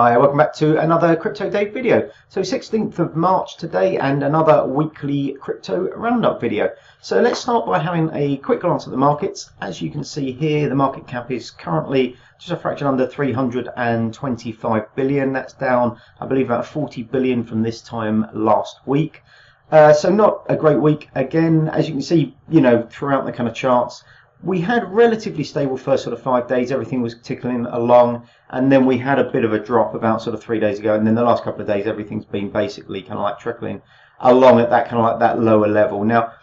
Hi, welcome back to another Crypto Day video. So 16th of March today and another weekly crypto roundup video. So let's start by having a quick glance at the markets. As you can see here, the market cap is currently just a fraction under 325 billion. That's down, I believe, about 40 billion from this time last week. So not a great week. Again, as you can see, throughout the kind of charts, we had relatively stable first sort of 5 days. Everything was tickling along, and then we had a bit of a drop about sort of 3 days ago, and then the last couple of days everything's been basically kind of like trickling along at that kind of like that lower level. Now,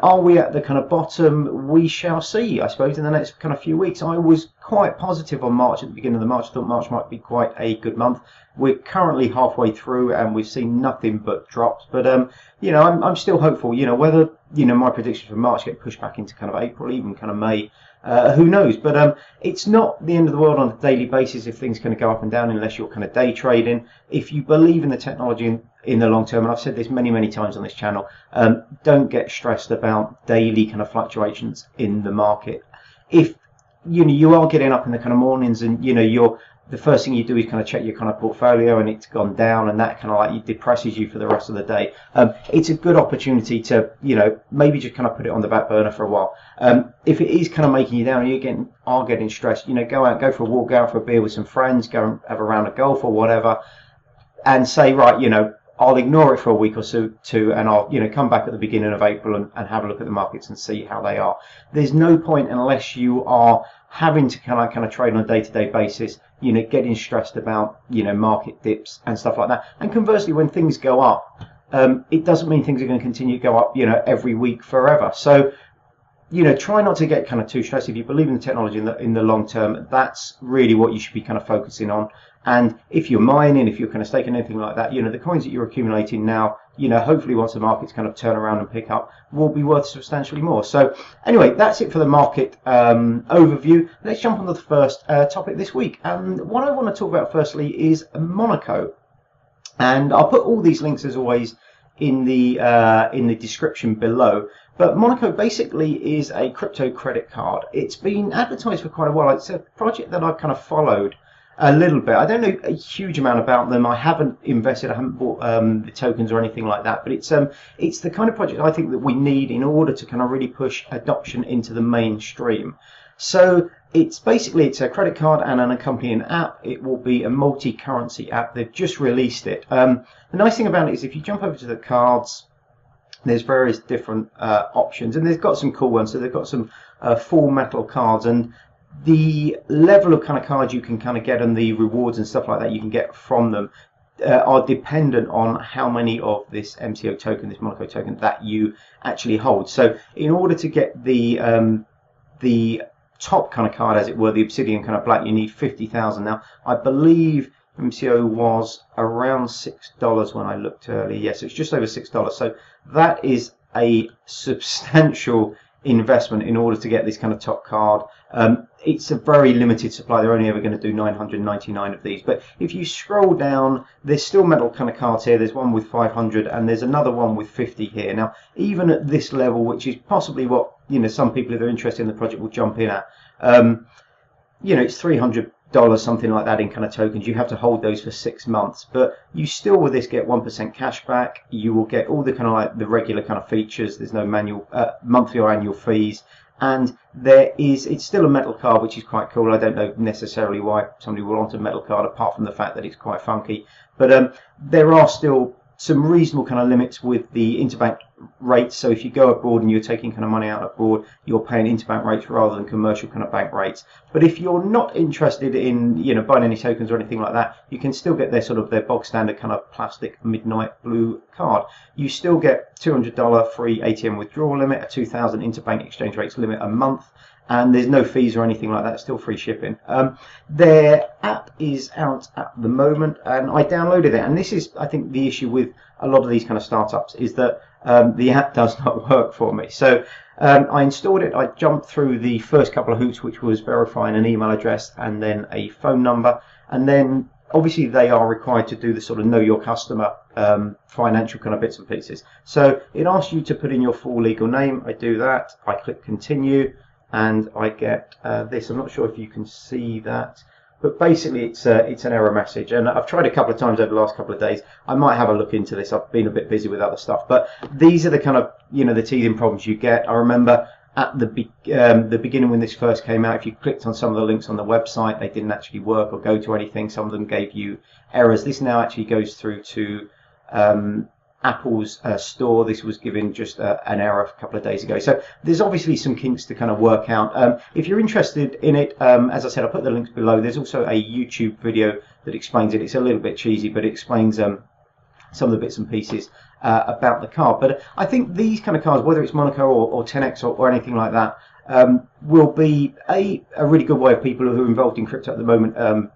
are we at the kind of bottom? We shall see, I suppose, in the next kind of few weeks. I was quite positive on March at the beginning of the March. I thought March might be quite a good month. We're currently halfway through and we've seen nothing but drops. But I'm still hopeful. Whether my predictions for March get pushed back into kind of April, even kind of May, who knows? But it's not the end of the world on a daily basis if things kind of go up and down, unless you're kind of day trading. If you believe in the technology in the long term, and I've said this many times on this channel, don't get stressed about daily kind of fluctuations in the market. If you are getting up in the kind of mornings and the first thing you do is kind of check your kind of portfolio and it's gone down, and that kind of like depresses you for the rest of the day. It's a good opportunity to maybe just kind of put it on the back burner for a while. If it is kind of making you down and you are getting stressed, go out, go for a walk, go out for a beer with some friends, go and have a round of golf or whatever, and say, right, I'll ignore it for a week or two, and I'll come back at the beginning of April and have a look at the markets and see how they are. There's no point, unless you are having to kind of trade on a day-to-day basis, getting stressed about market dips and stuff like that. And conversely, when things go up, it doesn't mean things are going to continue to go up every week forever. So try not to get kind of too stressed. If you believe in the technology in the long term, that's really what you should be kind of focusing on. And if you're mining, if you're kind of staking anything like that, the coins that you're accumulating now, hopefully once the markets kind of turn around and pick up, will be worth substantially more. So anyway, that's it for the market overview. Let's jump on to the first topic this week. What I want to talk about firstly is Monaco. And I'll put all these links as always in the description below. But Monaco basically is a crypto credit card. It's been advertised for quite a while. It's a project that I've kind of followed a little bit. I don't know a huge amount about them. I haven't invested. I haven't bought the tokens or anything like that. But it's the kind of project I think that we need in order to kind of really push adoption into the mainstream. So it's a credit card and an accompanying app. It will be a multi-currency app. They've just released it. The nice thing about it is if you jump over to the cards, there's various different options, and they've got some cool ones. So they've got some full metal cards, and the level of kind of cards you can kind of get and the rewards and stuff like that you can get from them are dependent on how many of this MCO token, this Monaco token, that you actually hold. So in order to get the top kind of card, as it were, the Obsidian kind of black, you need 50,000. Now I believe MCO was around $6 when I looked earlier. Yes, it's just over $6. So that is a substantial investment in order to get this kind of top card. It's a very limited supply. They're only ever going to do 999 of these. But if you scroll down, there's still metal kind of cards here. There's one with 500 and there's another one with 50 here. Now, even at this level, which is possibly what some people, if they're interested in the project, will jump in at, it's $300, something like that, in kind of tokens. You have to hold those for 6 months, but you still with this get 1% cash back. You will get all the kind of like the regular kind of features. There's no monthly or annual fees, and it's still a metal card, which is quite cool. I don't know necessarily why somebody would want a metal card, apart from the fact that it's quite funky. But there are still some reasonable kind of limits with the interbank rates. So if you go abroad and you're taking kind of money out abroad, you're paying interbank rates rather than commercial kind of bank rates. But if you're not interested in buying any tokens or anything like that, you can still get their bog standard kind of plastic midnight blue card. You still get $200 free ATM withdrawal limit, a 2,000 interbank exchange rates limit a month, and there's no fees or anything like that. Still free shipping. Their app is out at the moment, and I downloaded it. And this is, I think, the issue with a lot of these kind of startups, is that the app does not work for me. So I installed it. I jumped through the first couple of hoops, which was verifying an email address and then a phone number, and then obviously they are required to do the sort of know your customer financial kind of bits and pieces. So it asks you to put in your full legal name. I do that. I click continue, and I get this. I'm not sure if you can see that. but basically it's an error message. And I've tried a couple of times over the last couple of days. I might have a look into this. I've been a bit busy with other stuff, but these are the kind of, the teething problems you get. I remember at the beginning when this first came out, if you clicked on some of the links on the website, they didn't actually work or go to anything. Some of them gave you errors. This now actually goes through to Apple's store. This was given just an error a couple of days ago. So there's obviously some kinks to kind of work out. If you're interested in it, as I said, I'll put the links below. There's also a YouTube video that explains it. It's a little bit cheesy, but it explains some of the bits and pieces about the card. But I think these kind of cards, whether it's Monaco or 10x or anything like that, will be a really good way of people who are involved in crypto at the moment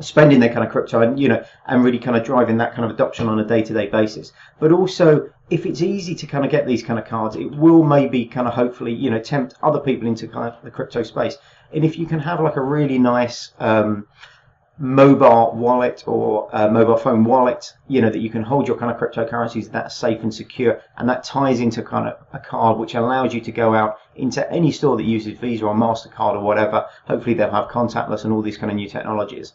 spending their kind of crypto and and really kind of driving that kind of adoption on a day-to-day basis. But also, if it's easy to kind of get these kind of cards, it will maybe kind of hopefully tempt other people into kind of the crypto space. And if you can have like a really nice mobile wallet or mobile phone wallet, that you can hold your kind of cryptocurrencies that's safe and secure, and that ties into kind of a card which allows you to go out into any store that uses Visa or MasterCard or whatever. Hopefully they'll have contactless and all these kind of new technologies.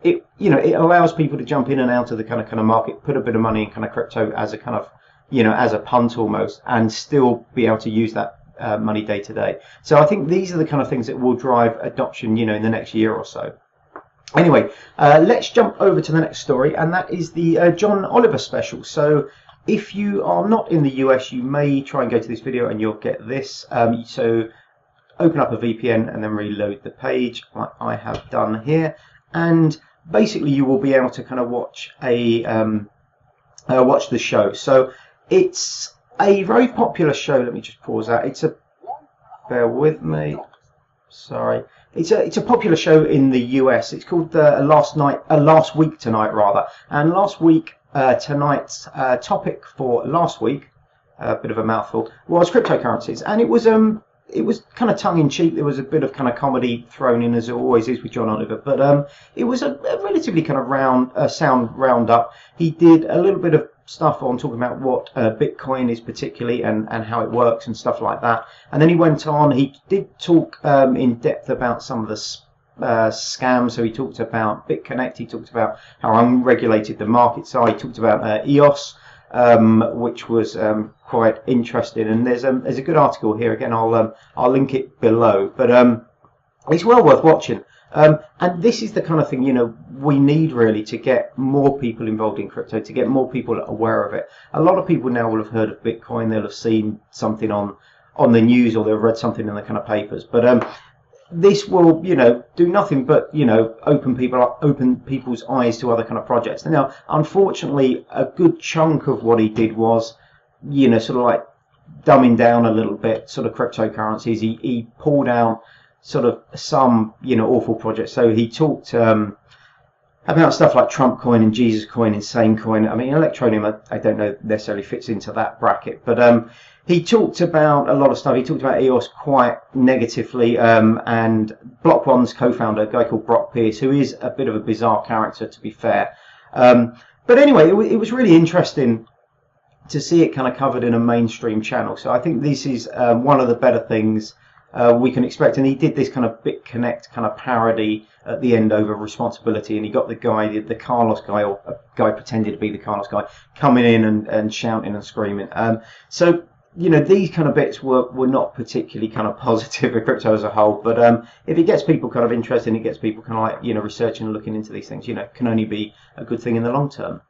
It allows people to jump in and out of the kind of market, put a bit of money in kind of crypto as a kind of as a punt almost, and still be able to use that money day to day. So I think these are the kind of things that will drive adoption in the next year or so. Anyway, let's jump over to the next story, and that is the John Oliver special. So if you are not in the US, you may try and go to this video and you'll get this. So open up a VPN and then reload the page like I have done here, and basically you will be able to kind of watch watch the show. So it's a very popular show. Let me just pause that. Bear with me. Sorry. It's a popular show in the US. It's called Last Week Tonight rather. And last week tonight's topic for last week, a bit of a mouthful, was cryptocurrencies, and it was kind of tongue in cheek. There was a bit of kind of comedy thrown in, as it always is with John Oliver, but it was a relatively kind of sound roundup. He did a little bit of stuff on talking about what Bitcoin is particularly and how it works and stuff like that. And then he went on, he did talk in depth about some of the scams. So he talked about BitConnect, he talked about how unregulated the markets are, he talked about EOS, which was quite interesting. And there's a good article here. Again, I'll link it below, but it's well worth watching. And this is the kind of thing we need really to get more people involved in crypto, to get more people aware of it. A lot of people now will have heard of Bitcoin. They'll have seen something on the news, or they'll have read something in the kind of papers. But this will do nothing but open people's eyes to other kind of projects. Now, unfortunately, a good chunk of what he did was sort of like dumbing down a little bit sort of cryptocurrencies. He pulled out sort of some awful projects. So he talked about stuff like Trump coin and Jesus coin, insane coin. I mean, Electroneum I don't know necessarily fits into that bracket, but he talked about a lot of stuff. He talked about EOS quite negatively, and Block One's co-founder, a guy called Brock Pierce, who is a bit of a bizarre character, to be fair. But anyway, it was really interesting to see it kind of covered in a mainstream channel. So I think this is one of the better things we can expect. And he did this kind of BitConnect kind of parody at the end over responsibility, and he got the guy, the Carlos guy, or a guy pretended to be the Carlos guy, coming in and shouting and screaming. So these kind of bits were not particularly kind of positive for crypto as a whole, but if it gets people kind of interested, and it gets people kind of like researching and looking into these things, can only be a good thing in the long term.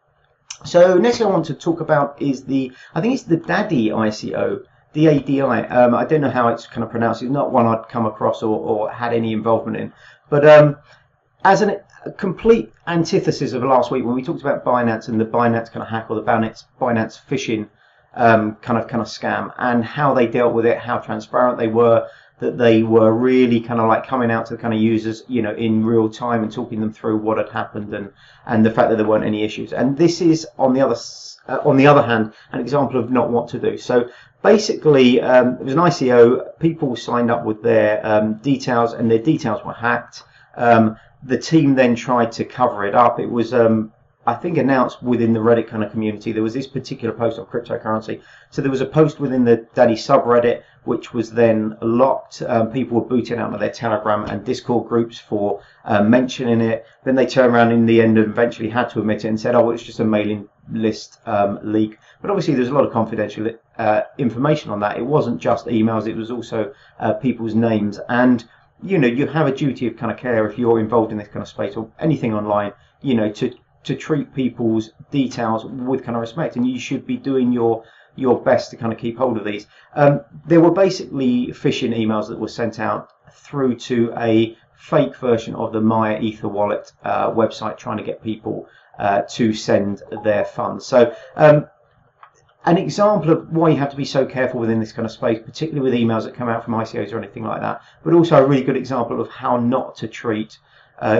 So next thing I want to talk about is I think it's the DADI ICO. DADI. I don't know how it's kind of pronounced. It's not one I'd come across or had any involvement in. But as a complete antithesis of last week when we talked about Binance and the Binance kind of hack, or the Binance phishing kind of scam, and how they dealt with it, how transparent they were, that they were really kind of like coming out to the kind of users, in real time and talking them through what had happened, and the fact that there weren't any issues. And this is on the other hand, an example of not what to do. So basically, it was an ICO. People signed up with their details, and their details were hacked. The team then tried to cover it up. It was, I I think, announced within the Reddit kind of community. There was this particular post on cryptocurrency. So there was a post within the DADI subreddit, which was then locked. People were booted out of their Telegram and Discord groups for mentioning it. Then they turned around in the end and eventually had to admit it and said, oh, well, it's just a mailing list leak. But obviously there's a lot of confidential information on that. It wasn't just emails, it was also people's names. And, you know, you have a duty of kind of care if you're involved in this kind of space or anything online, you know, to treat people's details with kind of respect. And you should be doing your best to kind of keep hold of these. There were basically phishing emails that were sent out through to a fake version of the Maya Ether wallet website, trying to get people to send their funds. So an example of why you have to be so careful within this kind of space, particularly with emails that come out from ICOs or anything like that, but also a really good example of how not to treat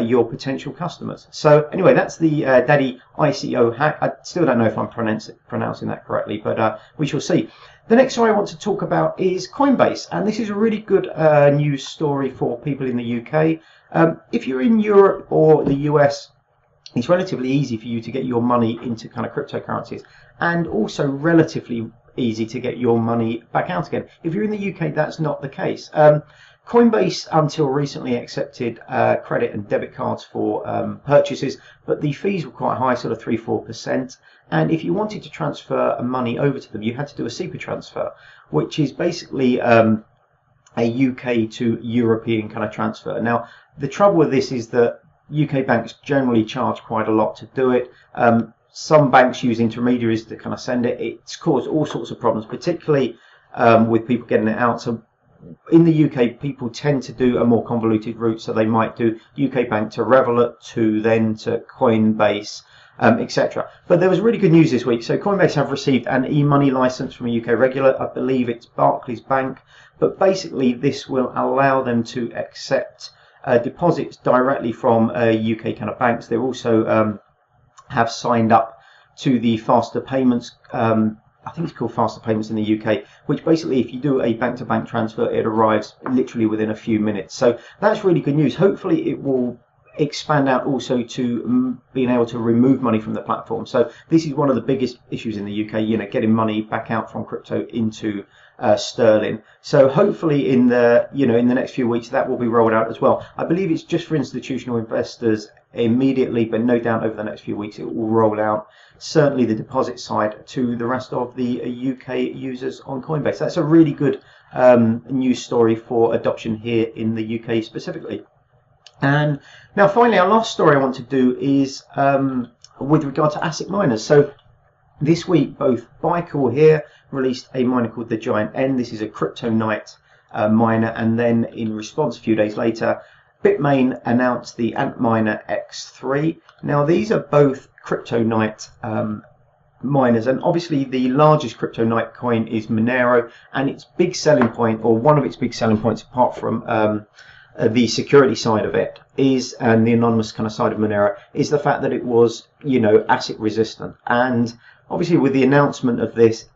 your potential customers. So anyway, that's the DADI ICO hack. I still don't know if I'm pronouncing that correctly, but we shall see. The next story I want to talk about is Coinbase, and this is a really good news story for people in the UK. If you're in Europe or the US, it's relatively easy for you to get your money into kind of cryptocurrencies, and also relatively easy to get your money back out again. If you're in the UK, that's not the case. Coinbase, until recently, accepted credit and debit cards for purchases, but the fees were quite high, sort of 3-4%. And if you wanted to transfer money over to them, you had to do a SEPA transfer, which is basically a UK to European kind of transfer. Now, the trouble with this is that UK banks generally charge quite a lot to do it. Some banks use intermediaries to kind of send it. It's caused all sorts of problems, particularly with people getting it out. So in the UK, people tend to do a more convoluted route, so they might do UK bank to Referral to then to Coinbase, etc. But there was really good news this week. So Coinbase have received an e-money license from a UK regulator. I believe it's Barclays Bank, but basically this will allow them to accept deposits directly from UK kind of banks. They also have signed up to the faster payments. I think it's called Faster Payments in the UK, which basically if you do a bank-to-bank transfer, it arrives literally within a few minutes. So that's really good news. Hopefully it will expand out also to being able to remove money from the platform. So this is one of the biggest issues in the UK, you know, getting money back out from crypto into sterling. So hopefully in the next few weeks that will be rolled out as well. I believe it's just for institutional investors immediately, but no doubt over the next few weeks it will roll out, certainly the deposit side, to the rest of the UK users on Coinbase. That's a really good news story for adoption here in the UK specifically. And now finally, our last story I want to do is with regard to ASIC miners. So this week, both Baikal here released a miner called the Giant N. This is a crypto night miner, and then in response a few days later, Bitmain announced the Antminer X3. Now these are both crypto night miners, and obviously the largest crypto night coin is Monero, and its big selling point, or one of its big selling points apart from the security side of it is, and the anonymous kind of side of Monero, is the fact that it was, you know, ASIC resistant. And obviously with the announcement of this,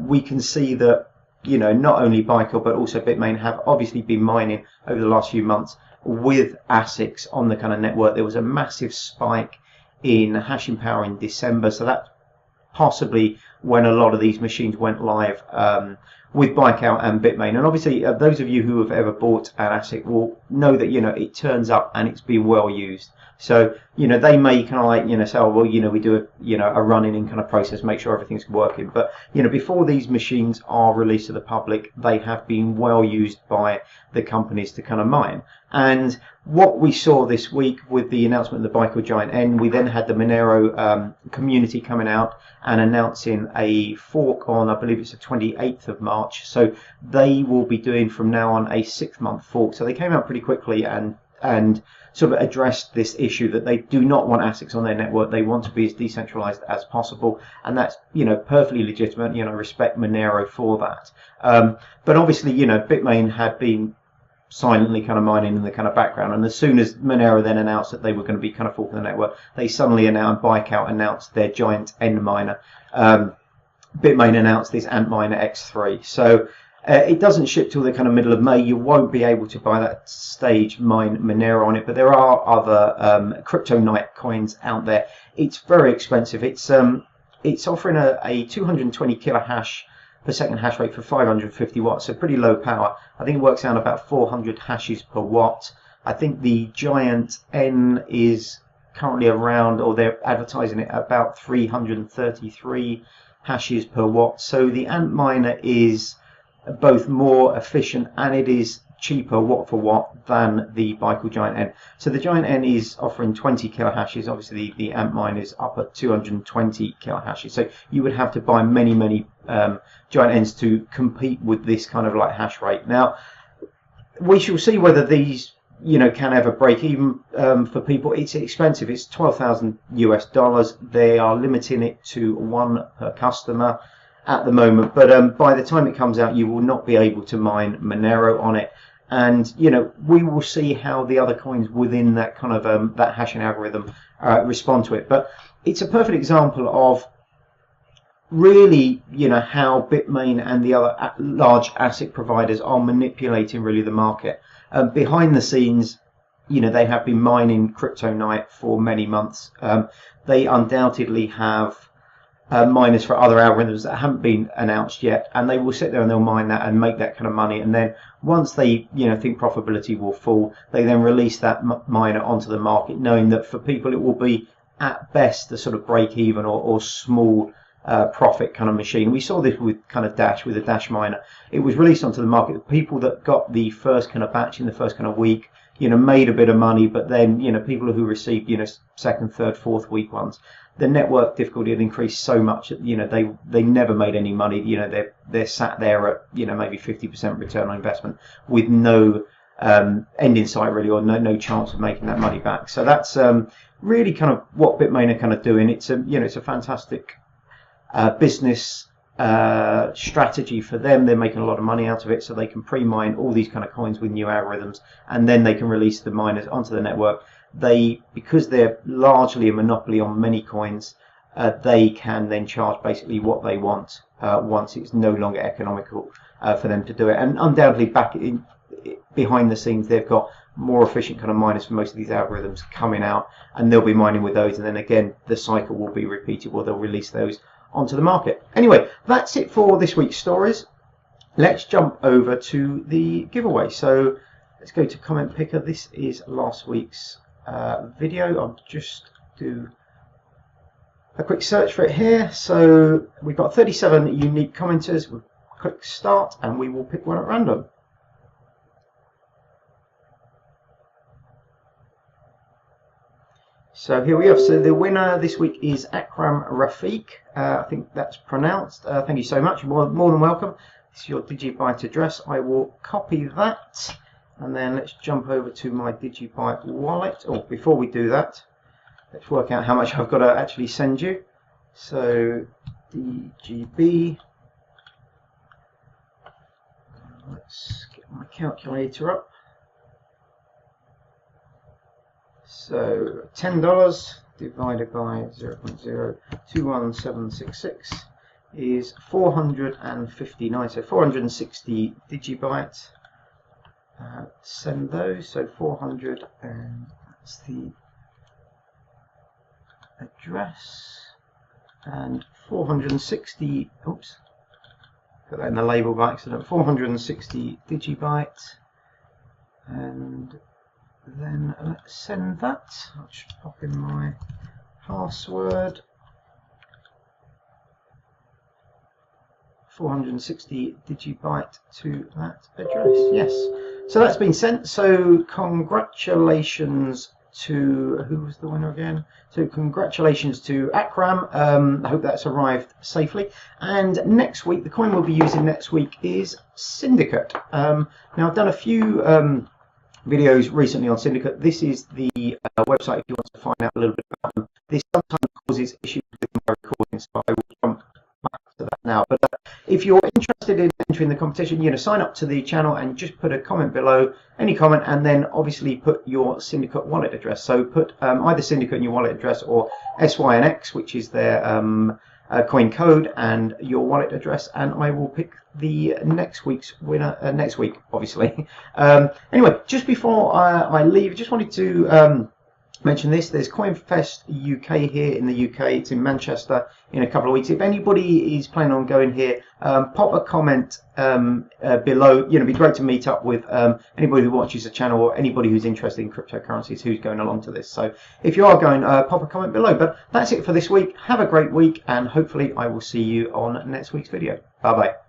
we can see that, you know, not only Baikal but also Bitmain have obviously been mining over the last few months with ASICs on the kind of network. There was a massive spike in hashing power in December, so that possibly when a lot of these machines went live with Baikal and Bitmain. And obviously those of you who have ever bought an ASIC will know that, you know, it turns up and it's been well used. So, you know, they may kind of like, you know, say, oh, well, you know, we do a, you know, a running in kind of process, make sure everything's working. But, you know, before these machines are released to the public, they have been well used by the companies to kind of mine. And what we saw this week with the announcement of the Baikal Giant N, we then had the Monero community coming out and announcing a fork on, I believe it's the 28th of March. So they will be doing from now on a 6-month fork. So they came out pretty quickly and sort of addressed this issue that they do not want ASICs on their network. They want to be as decentralized as possible, and that's, you know, perfectly legitimate. You know, respect Monero for that. But obviously, you know, Bitmain had been silently kind of mining in the kind of background, and as soon as Monero then announced that they were going to be kind of forking the network, they suddenly announced, Baikal announced their Giant N miner. Bitmain announced this Antminer X3. So It doesn't ship till the kind of middle of May. You won't be able to, by that stage, mine Monero on it, but there are other crypto night coins out there. It's very expensive. It's offering a 220 kilohash per second hash rate for 550 watts, so pretty low power. I think it works out about 400 hashes per watt. I think the Giant N is currently around, or they're advertising it about 333 hashes per watt. So the Antminer is both more efficient and it is cheaper watt for watt than the Baikal Giant N. So the Giant N is offering 20 kilohashes. Obviously the Antminer is up at 220 kilohashes. So you would have to buy many Giant N's to compete with this kind of like hash rate. Now we shall see whether these can ever break even for people. It's expensive. It's $12,000 US. They are limiting it to one per customer at the moment, but by the time it comes out, you will not be able to mine Monero on it. And we will see how the other coins within that kind of that hashing algorithm respond to it. But it's a perfect example of really how Bitmain and the other large asset providers are manipulating really the market. Behind the scenes, they have been mining Crypto Night for many months. They undoubtedly have miners for other algorithms that haven't been announced yet, and they will sit there and they'll mine that and make that kind of money. And then once they think profitability will fall, they then release that miner onto the market, knowing that for people it will be at best the sort of break even or small profit kind of machine. We saw this with kind of Dash, with the Dash miner. It was released onto the market. The people that got the first kind of batch in the first kind of week, made a bit of money, but then people who received second, third, fourth week ones, the network difficulty had increased so much that they never made any money. They're sat there at maybe 50% return on investment with no end in sight really, or no chance of making that money back. So that's really kind of what Bitmain are kind of doing. It's a fantastic business strategy for them. They're making a lot of money out of it, so they can pre-mine all these kind of coins with new algorithms, and then they can release the miners onto the network. Because they're largely a monopoly on many coins, they can then charge basically what they want once it's no longer economical for them to do it. And undoubtedly behind the scenes, they've got more efficient kind of miners for most of these algorithms coming out, and they'll be mining with those, and then again the cycle will be repeated where they'll release those onto the market. Anyway, that's it for this week's stories. Let's jump over to the giveaway. So let's go to comment picker. This is last week's video. I'll just do a quick search for it here. So we've got 37 unique commenters. We'll click start and we will pick one at random. So here we have. So the winner this week is Akram Rafiq. I think that's pronounced. Thank you so much. More than welcome. This is your Digibyte address. I will copy that. And then let's jump over to my Digibyte wallet. Oh, before we do that, let's work out how much I've got to actually send you. So DGB. Let's get my calculator up. So $10 divided by 0.021766 is 459. So 460 Digibyte. Send those. So 400, and that's the address. And 460. Oops. Put that in the label by accident. 460 Digibyte. And then let's send that. I'll just pop in my password. 460 Digibyte to that address. Yes. So that's been sent. So congratulations to, who was the winner again? So congratulations to Akram. I hope that's arrived safely. And next week, the coin we'll be using next week is Syndicate. Now I've done a few videos recently on Syndicate. This is the website if you want to find out a little bit about them. This sometimes causes issues with my recording, so I will jump back to that now. But if you're interested in entering the competition, sign up to the channel and just put a comment below, any comment, and then obviously put your Syndicate wallet address. So put either Syndicate in your wallet address or SYNX, which is their coin code and your wallet address, and I will pick the next week's winner next week, obviously. Anyway, just before I leave, just wanted to mention this. There's CoinFest UK here in the UK. It's in Manchester in a couple of weeks. If anybody is planning on going here, pop a comment below. It'd be great to meet up with anybody who watches the channel or anybody who's interested in cryptocurrencies who's going along to this. So if you are going, pop a comment below. But that's it for this week. Have a great week, and hopefully I will see you on next week's video. Bye bye.